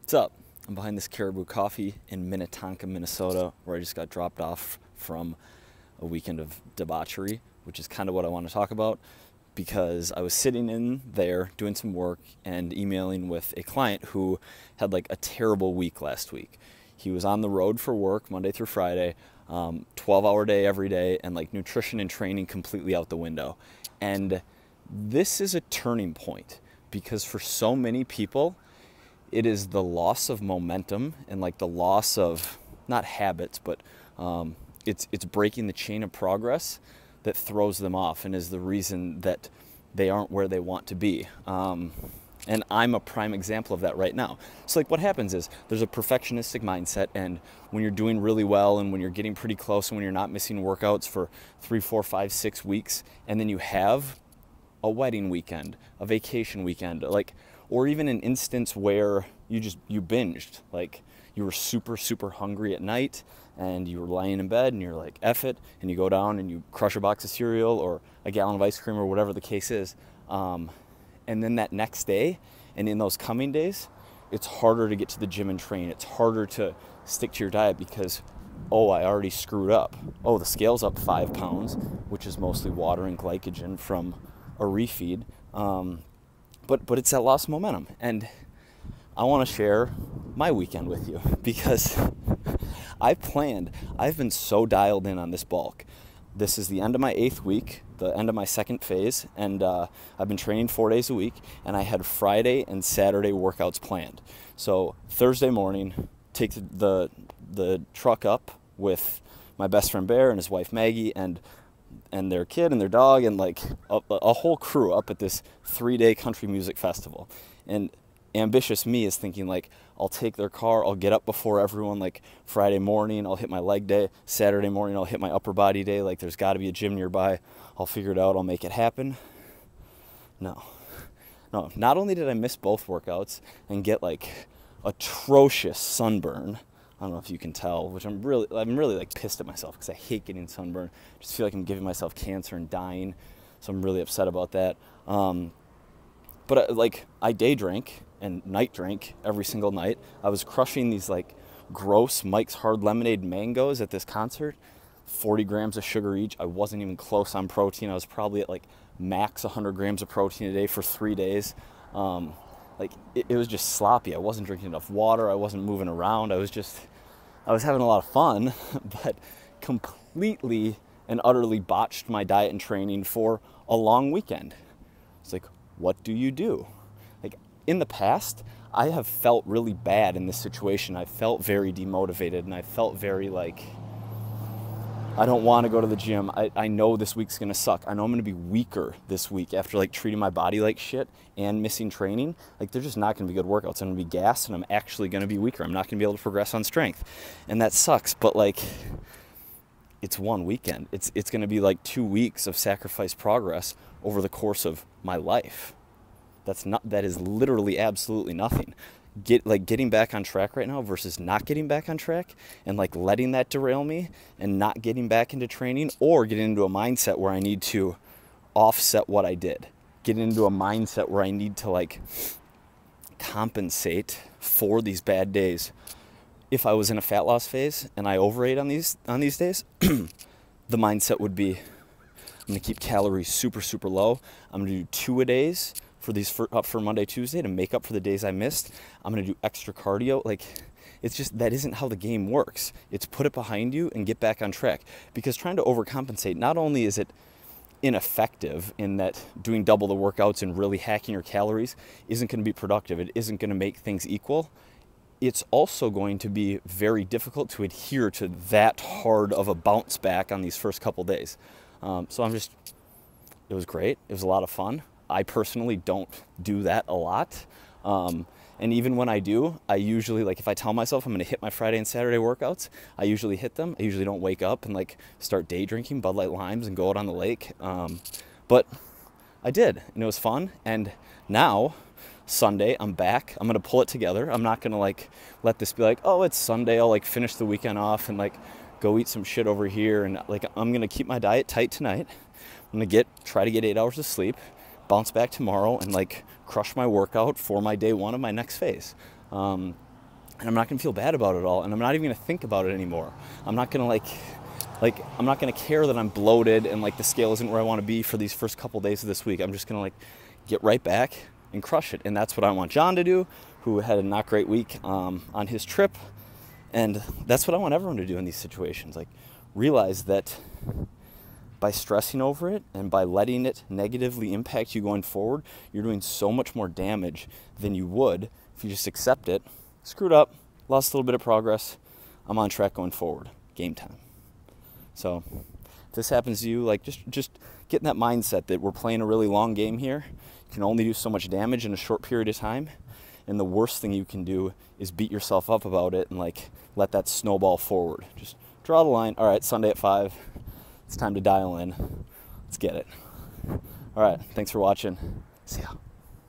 What's up? I'm behind this Caribou Coffee in Minnetonka, Minnesota, where I just got dropped off from a weekend of debauchery, which is kind of what I want to talk about because I was sitting in there doing some work and emailing with a client who had like a terrible week last week. He was on the road for work Monday through Friday, 12-hour day every day, and like nutrition and training completely out the window. And this is a turning point because for so many people, it is the loss of momentum and like the loss of not habits, but it's breaking the chain of progress that throws them off and is the reason that they aren't where they want to be. And I'm a prime example of that right now. So like what happens is there's a perfectionistic mindset, and when you're doing really well and when you're getting pretty close and when you're not missing workouts for 3, 4, 5, 6 weeks, and then you have a wedding weekend, a vacation weekend, like, or even an instance where you binged, like you were super hungry at night and you were laying in bed and you're like, F it, and you go down and you crush a box of cereal or a gallon of ice cream or whatever the case is. And then that next day and in those coming days, it's harder to get to the gym and train. It's harder to stick to your diet because, oh, I already screwed up. Oh, the scale's up 5 pounds, which is mostly water and glycogen from a refeed. But it's that loss of momentum. And I want to share my weekend with you because I've been so dialed in on this bulk. This is the end of my 8th week, the end of my 2nd phase, and I've been training 4 days a week, and I had Friday and Saturday workouts planned. So Thursday morning, take the truck up with my best friend Bear and his wife Maggie and their kid and their dog and like a whole crew up at this 3-day country music festival. And ambitious me is thinking like, I'll take their car, I'll get up before everyone, like Friday morning I'll hit my leg day, Saturday morning I'll hit my upper body day, like there's got to be a gym nearby, I'll figure it out, I'll make it happen. No, not only did I miss both workouts and get like atrocious sunburn, I don't know if you can tell, which I'm really like pissed at myself because I hate getting sunburn. I just feel like I'm giving myself cancer and dying, so I'm really upset about that. But I day drank and night drank every single night. I was crushing these like gross Mike's Hard Lemonade mangoes at this concert, 40 grams of sugar each. I wasn't even close on protein. I was probably at like max 100 grams of protein a day for 3 days. It was just sloppy. I wasn't drinking enough water. I wasn't moving around. I was having a lot of fun, but completely and utterly botched my diet and training for a long weekend. It's like, what do you do? Like in the past, I have felt really bad in this situation. I felt very demotivated and I felt very like, I don't want to go to the gym. I know this week's going to suck. I know I'm going to be weaker this week after like treating my body like shit and missing training. Like they're just not going to be good workouts. I'm going to be gassed and I'm actually going to be weaker. I'm not going to be able to progress on strength. And that sucks. But like, it's one weekend. It's going to be like 2 weeks of sacrificed progress over the course of my life. That is literally absolutely nothing. Getting back on track right now versus not getting back on track and like letting that derail me and not getting back into training, or getting into a mindset where I need to offset what I did. Get into a mindset where I need to like compensate for these bad days. If I was in a fat loss phase and I overate on these days, the mindset would be, I'm going to keep calories super low. I'm going to do 2-a-days for Monday, Tuesday to make up for the days I missed. I'm going to do extra cardio. Like, it's just, that isn't how the game works. It's put it behind you and get back on track. Because trying to overcompensate, not only is it ineffective in that doing double the workouts and really hacking your calories isn't going to be productive. It isn't going to make things equal. It's also going to be very difficult to adhere to that hard of a bounce back on these first couple days. So it was great. It was a lot of fun. I personally don't do that a lot. And even when I do, I usually, like if I tell myself I'm going to hit my Friday and Saturday workouts, I usually hit them. I usually don't wake up and like start day drinking Bud Light Limes and go out on the lake. But I did, and it was fun. And now, Sunday, I'm back. I'm going to pull it together. I'm not going to like let this be like, oh, it's Sunday. I'll like finish the weekend off and like go eat some shit over here. And like, I'm going to keep my diet tight tonight. I'm going to try to get 8 hours of sleep, bounce back tomorrow and like crush my workout for my day 1 of my next phase. And I'm not going to feel bad about it all, and I'm not even going to think about it anymore. I'm not going to I'm not going to care that I'm bloated and like the scale isn't where I want to be for these first couple days of this week. I'm just going to like get right back and crush it. And that's what I want John to do, who had a not great week on his trip. And that's what I want everyone to do in these situations. Like, realize that by stressing over it and by letting it negatively impact you going forward, you're doing so much more damage than you would if you just accept it. Screwed up, lost a little bit of progress. I'm on track going forward. Game time. So if this happens to you, like just get in that mindset that we're playing a really long game here. You can only do so much damage in a short period of time. And the worst thing you can do is beat yourself up about it and like let that snowball forward. Just draw the line. All right, Sunday at 5. It's time to dial in. Let's get it. All right, thanks for watching. See ya.